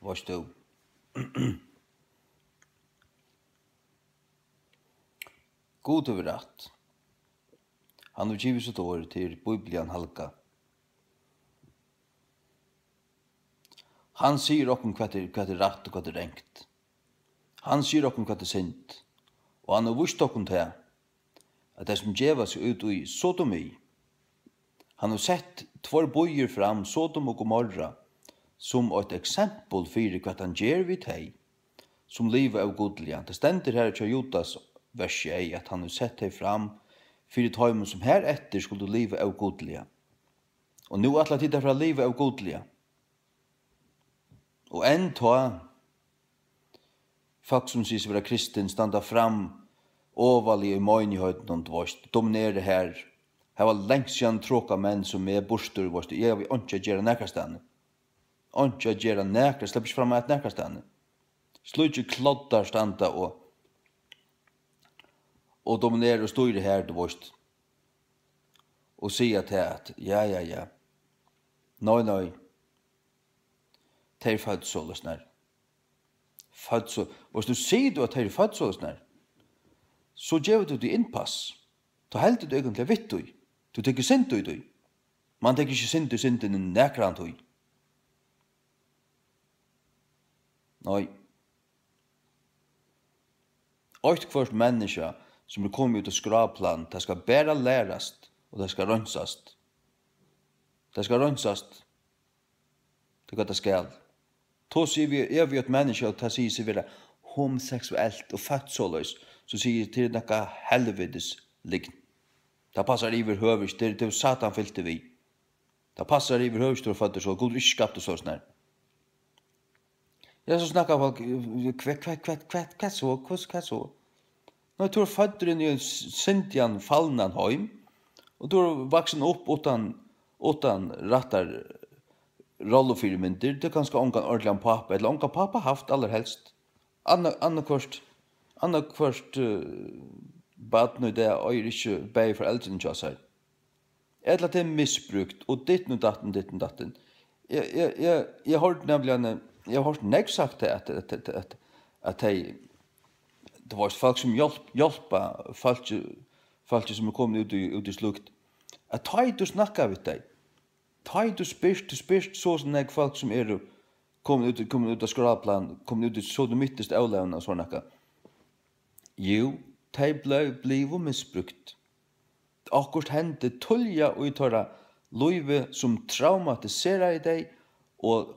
Varst du? God over rett. Han har givet sitt år til Bibelen halka. Han sier okkom hva er rett og hva er rengt. Han sier okkom hva er sint. Og han har vist okkom til at det som djeva seg ut i Sodomi, han har sett tvær bøyer fram, Sodom og Gomorra, som et eksempel for hva han gjør vid hei, som livet av godlige. Det stender her til Judas vers 1, at han har sett hei fram for tøymen som her etter skulle livet av godlige. Og nå atla tid fra livet av godlige. Og enn ta folk som sies være kristen standa fram overlig i møgnihøyden og dvorst, dominere her. Her var lengst siden tråka menn som er bostur, jeg har ikke gjøre nekastane. Ikke gjøre nekastane, slipper ikke fram med et nekastane. Slutt ikke kloddar standa og dominere og styre her, dvorst. Og sier til at, ja. Nei. Teir født så løsner. Hvis du sier du at teir født så løsner, så gjør du det innpass. Da heldur du egentlig vitt du. Du tenker sint du. Man tenker ikke sint i nekrant du. Nei. Oit kvart menneske som kommet ut av skraplan, det skal bare lærast, og det skal rønsast. Det skal rønsast. Det er hva det skal. Så sier vi et menneske, og det sier seg være homoseksuelt og fødsåløs, så sier til noe helvedes lign. Det passer iver høverst, det er Satan fyllte vi. Det passer iver høverst og fødder så, god ikke skapte så snart. Jeg så snakker folk, hva så? Nå tror fødder inn i en sintjan fallnan heim, og du er vaksen opp utan rattar rollefyrmyndir, det er ganske ongan ordentlig pappa, eller ongan pappa haft aller helst. Anna kvart baden og det er ikke bei foreldrene til seg. Eller det er misbrukt, og ditten. Jeg har nemlig jeg har hørt sagt at det var folk som hjelpa folk som er kommet ut i slukt, at ta du snakka vidt deg, ta du spyrst så som jeg folk som er kommet ut av skraplan, kommet ut i sodomittest avlevna og sånn nekka. Jo, de blev misbrukt. Akkurat hendte tullja og uttara løyve som traumatiserar i deg og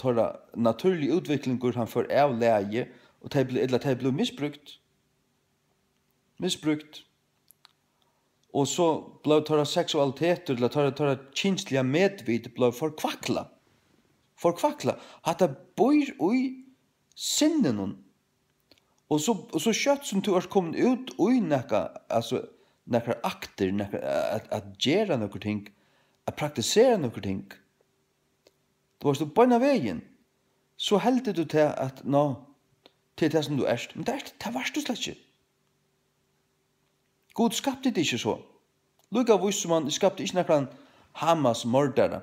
tåra naturlig utvikling hvor han får avleie og de blev misbrukt. Og så blev tåra seksualitet eller tåra kinsliga medvid blev forkvakla. Hatta bor ui sinnen. Og så kjøtt som du har kommet ut ui nekka akter, at gjøre noe ting, at praktisere noe ting. Du var på en av veien, så heldte du til at til det som du erst. Men det var du slett ikke. God skapte det ikke så. Lukka vis som han skapte ikke nekran Hamas mordere.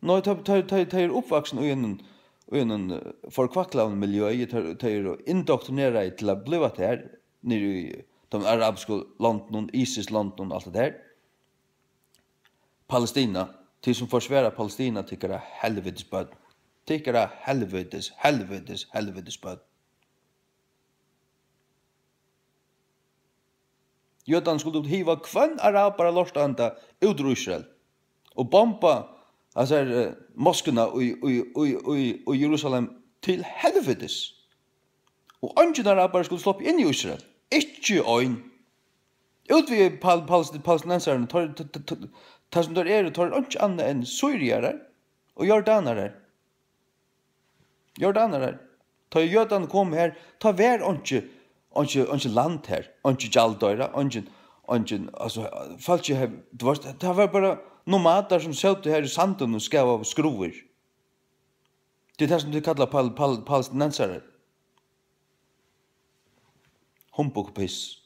Nå er oppvaksen i en forkvaklavende miljø, er indoktrinere til å bli at her, nere i de arabiske landene, ISIS-landene og alt det der. Palestina, de som forsvarer Palestina, tykker helvetes bød. Tykker helvetes bød. Jødan skulle hiva kvann araber lortanda ut ur Israel og bomba moskene i Jerusalem til helvetes. Og ingen araber skulle sloppe inn i Israel. Ikke øyn. Utvid palestinenserne, tar som der tar ikke annet enn syriere og jordanere. Ta jødan kom her, ta vær ikke land her, ikke gjaldøyre, folk ikke her, det var bare nomader som søtte her i sanden og skav av skruver. Det er det som de kallar palestinensere. Humbug piss.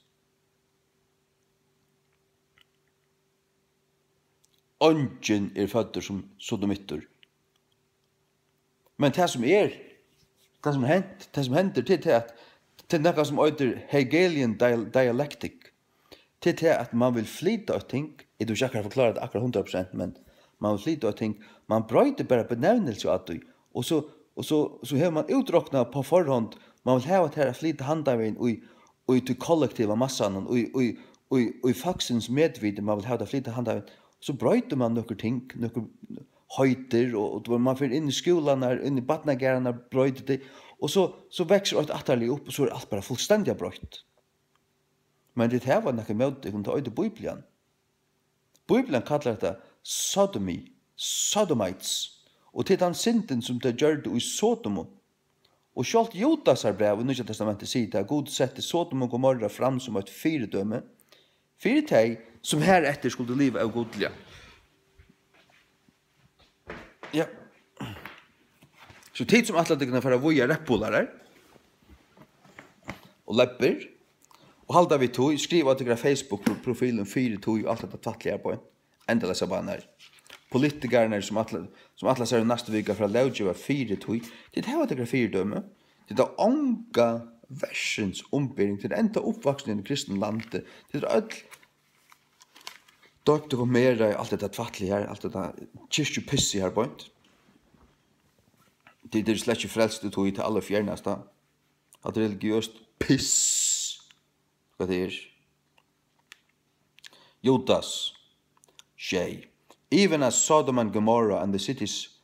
Ongen fødder som sodomitter. Men det som hender til at til noe som heter Hegelian dialectic, til at man vil flyte av ting, jeg tror ikke akkurat forklare det akkurat 100%, men man vil flyte av ting, man brøyter bare benevnelse av det, og så har man utråknet på forhånd, man vil ha at her flyte handavin og til kollektiva massan, og i faksens medvide, man vil ha det flyte handavin, så brøyter man noen ting, noen høyter, og man får inn i skolan, inn i badnagärarna, brøyter det, og så vekser et atterlig opp, og så alt bare fullstendig brøyt. Men det her var noe med det, det er Bibelen. Bibelen kallar det sodomy, sodomites, og til den synden som det gjør det i Sodom. Og selv Judas brev i Nya testamentet sier det, Gud sette Sodom og Gomorra fram som et fyrdømme, for de som heretter skulle leve av godlige. Ja. Så tid som atletikerne for å voja reppolare og lepper, og halda vi tog, skriv at Facebook-profilen 4 tog og alt dette tattlige på en. Enda lesa baner. Politikerne som atlas er neste vika fra Laudjeva 4 tog, det er at det er 4 dømme. Det er ånga versens ombering til enda oppvaksen i kristne landet. Det er alt døgt og mer alt dette tattlige her, alt dette kyrkjepissi her på en. Det er slett ikke frelst du tog til alle fjerneste. At religiøst piss. Hva det er? Judas, Shay. Even as Sodom and Gomorrah and the cities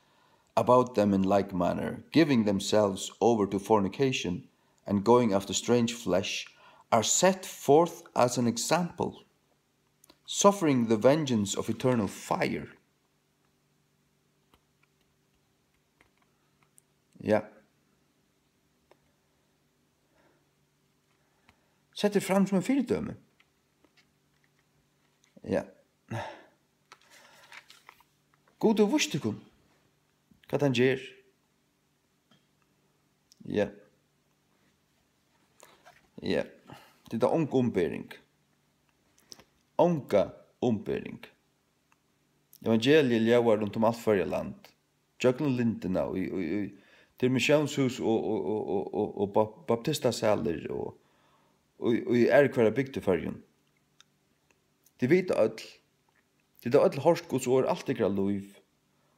about them in like manner, giving themselves over to fornication and going after strange flesh, are set forth as an example, suffering the vengeance of eternal fire. Ja. Sett det fram som en fyrdømme. Ja. God og vurstikon. Hva han gjør. Ja. Ja. Det er ånka ombering. Ånka ombering. Evangeliet lever rundt om alt førre land. Jøglen lintena og til missionshus og baptistasaler og i hver bygdefærgen. De vet alt. Det er alt hårst Guds ord, alt ikke er lov,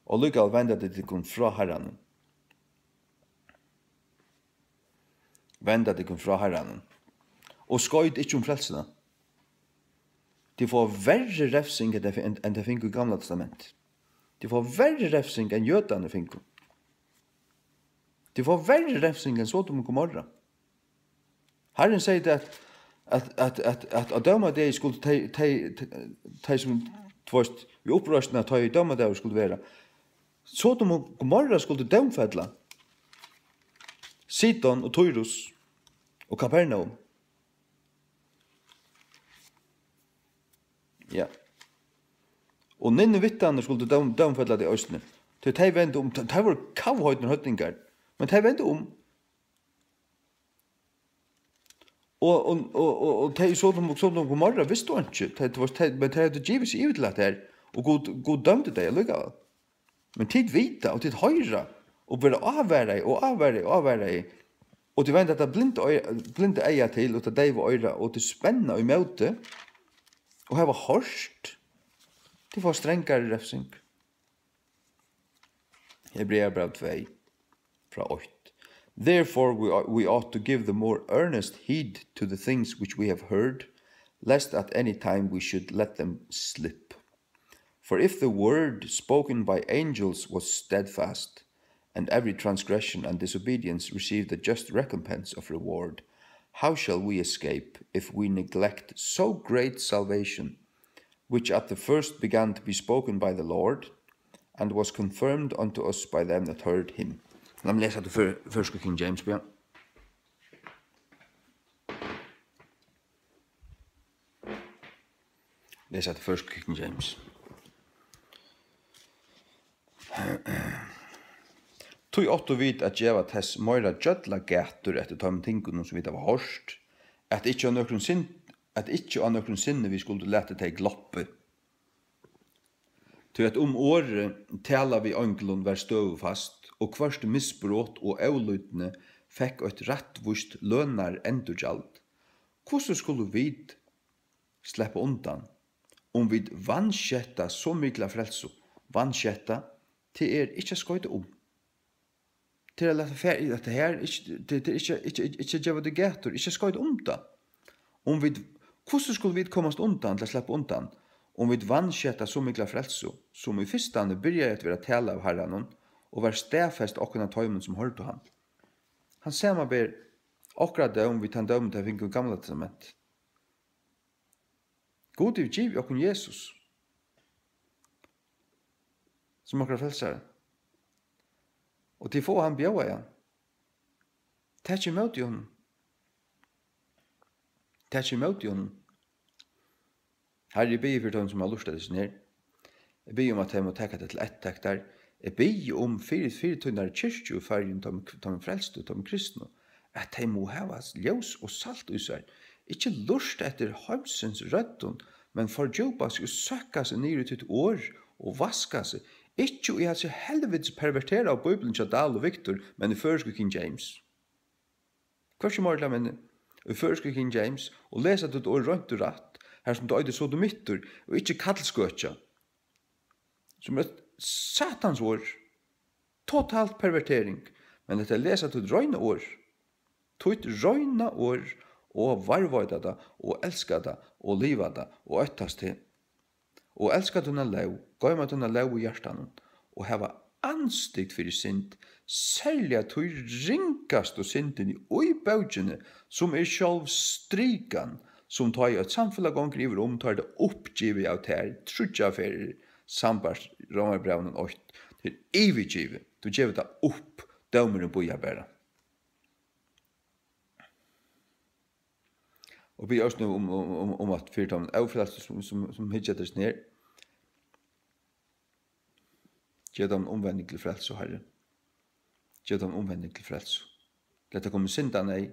og lykke vende det til kun fra Herren. Vende det kun fra Herren. Og skøyd ikke om frelsene. De får verre refsing enn de finner i Gamla testament. De får verre refsing enn jødene finner. De får verre refsing enn Sodom og Gomorra. Herren sier det at døma det skulle de som tvørst vi opprørstene ta i døma det skulle være. Sodom og Gomorra skulle dømfedla Sidon og Tyrus og Kapernaum. Ja. Og Ninevitane skulle dømfedla det i østene. De vende om, de var kavhøyden høytningar, men de vende om. Og de Sodom og Gomorra visste jo ikke, men de hadde givet seg ut til at her, og god dømte det, lukka. Men tid vita, og tid høyra, og bare avvære i, og de vende at blinde eia til, og til deiv og øyra, og til spenna i møte, og her var hårst, de får strengare refsing. Hebreer brev 2, fra 8. Therefore we ought to give the more earnest heed to the things which we have heard, lest at any time we should let them slip. For if the word spoken by angels was steadfast, and every transgression and disobedience received a just recompense of reward, how shall we escape if we neglect so great salvation, which at the first began to be spoken by the Lord, and was confirmed unto us by them that heard him? Lad meg lese det første King James, Bjørn. Lese det første King James. Tog åtto vid at djeva tess møyra gjødla gætur etter tøym tingun som vi det var hårst, at ikkje av nøkron sinne vi skulle lete til gloppe. Til at året tala vi anglon var støvfast, og kvart misbrot og avlutne fikk et rettvust lønnar endurgjald. Hvordan skulle vi slippe undan om vi vanskjetta så mykla frelso? Vanskjetta til ikke skøyte om. Til at det her ikke gjøre det gater, ikke skøyte om det. Hvordan skulle vi komme undan til å slippe undan om vi vanskjetta så mykla frelso, som i fyrstande byrja at være tala av herran og være stedfest okkurna tøymen som hørte han. Han ser man ber akkurat det om vi tar døm til å finne gamla testament. God er giv okkun Jesus som okkara frelsare. Og til få han bjøa igjen. Takk imot i honom. Takk imot i honom. Herre, jeg ber for dem som har lyst til det sånn her. Jeg ber om at jeg må takke det til ettek der. Jeg ber om fire tøyner kyrkje og fergen de frelste og de kristne. At de må ha ljøs og salt i seg. Ikke lust etter heimsens rødden, men fordjupa seg og søkke seg ned til et år og vaske seg. Ikke i at seg helvedes pervertere av Bibelen til Dahl og Victor, men i førske King James. Hva som måler men i førske King James og lese det et år rønt og rett, her som det øyde sodomitter og ikke kallskøtja. Som et satans år, totalt pervertering, men det lese til et røyne år, tog et røyne år, og varvøyda det, og elska det, og liva det, og øttast til. Og elska denne lev, gav meg denne lev i hjertan, og heva anstikt fyrir synd, særlig at hun ringast og synden i bøgjene, som sjálv strikan, som tar et samfunnet gonger iver tar det oppgivet av ter, trudja fyrir, sambars, romerbrevnen 8, til eviggivet, du gjev det opp, dømeren boja bæra. Og vi også nå om at fyrtammen avfrelste som hitjettes ned, gjør dem omvending til frelse, Herre. Gjør dem omvending til frelse. Lett å komme synda nei,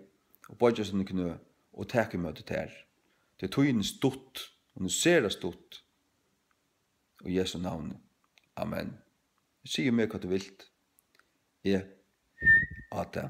og bøyja sånne knø, og teke møte ter. Det er tøyene stått, og nå ser det stått. Og Jesu navn. Amen. Jeg sier meg hva du vilt. At det.